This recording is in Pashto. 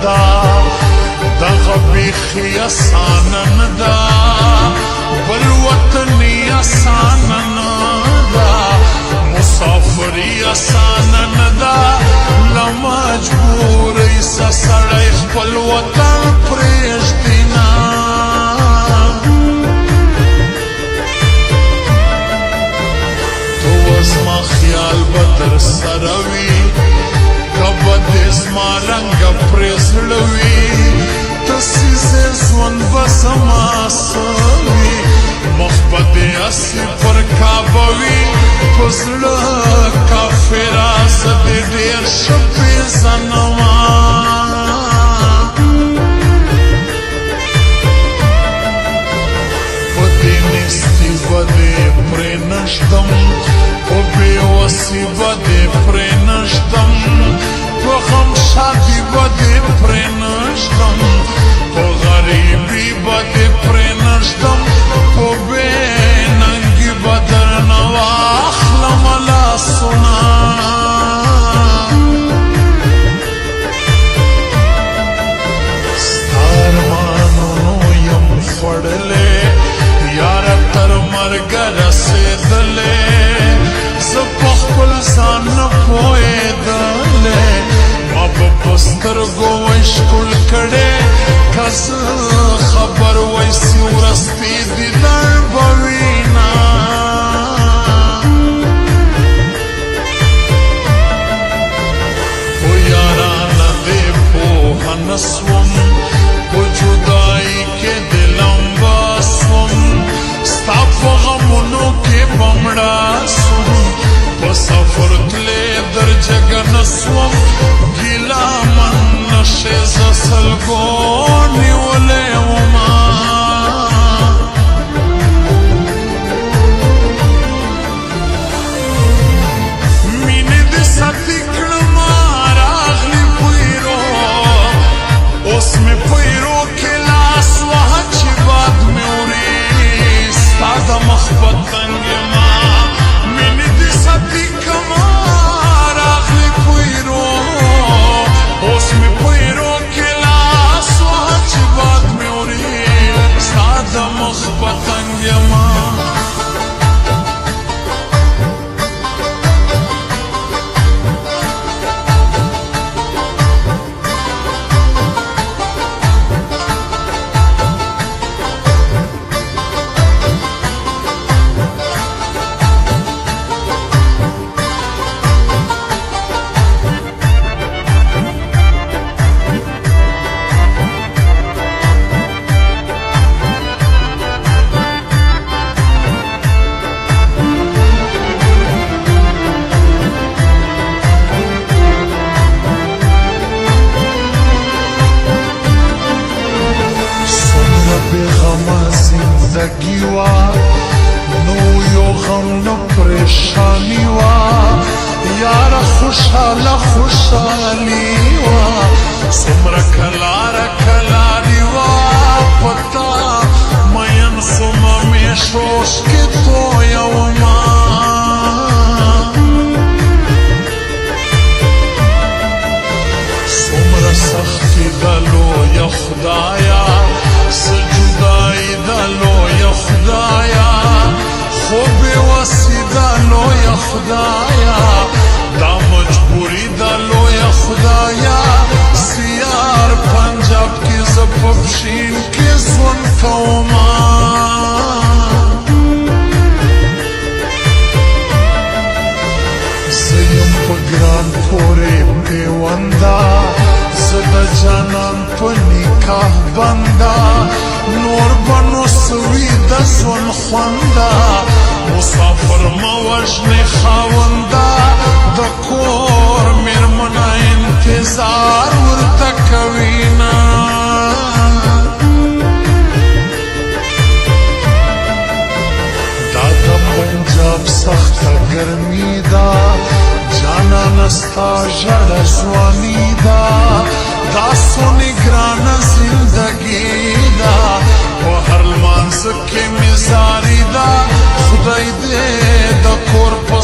ندا دغه بیخي اسانه ندا بل وطني اسانه ندا مسافري اسانه ندا لمجبوري سړی خپل وطن پرېږدي نه زما خیال به در سره وي که به دې زما رنګه پرې زړه وي دسیسې ژوند به زما څه وي مخ به دې هسې پر کعبه وي په زړه کافره زه دې ډېر ښه پېژنمه په دې نیستي به دې پرې نږدم په بېوسي به دې پرې نږدم په غم شادي به دې پرې نږدم په غریبي به دې پرې نږدم په بېننګي به درنه واخلمه لاسونه ستا ارمانونو یم خوړلی یاره تر مرګه رسېدلی زه په خپل ځان نه پوهېدلی ما به په سترګو وی ښکل کړی که زه خبر وی سي وروستي دیدن به وینه خو یارانه دې پوهه نه سوم په جدایي کې دې لمبه سوم ستا په غمونو کې به مړه سوم په سفر تلې در جګه نه سوم ګیله من نشې زه سلګو نیولی ومه مینې دې ساتي کړمه راغلي پیرو اوس مې پیرو کې لاس وهه چې باد مې وړي ستا د مخ په تنګ یمه مینې دې ساتي کړمه راغلي پیرو اوس مې پیرو کې لاس وهه چې باد مې وړي ستا د مخ په تنګ یمه زندگی وا نو یو غم نو پریشانی وا یار خوشحاله خوشحالی وا څومره کلاره کلاري وا پتا مین سوم همیشوش کې تویه وما څومره سختي ده لویه خدایا سجدائی دا لویا خدایا خوب وسی دا لویا خدایا دا مجبوری دا لویا خدایا سیار پنجاب کی زپبشین کی زون کوما زیم پگران پوری پیوندا زد جانان په نکاح بندا نور بنو سوي د ژوند خوندا مسافر مه وژنې خاوندا د کور مېرمنه انتظار ورته کوینه دا د پنجاب سخته ګرمي ده جانانه ستا ژړه ځواني ده دا سونی ګرانه زندګي ده په هر لمانځه کې مې زاري ده خدای دې د کور په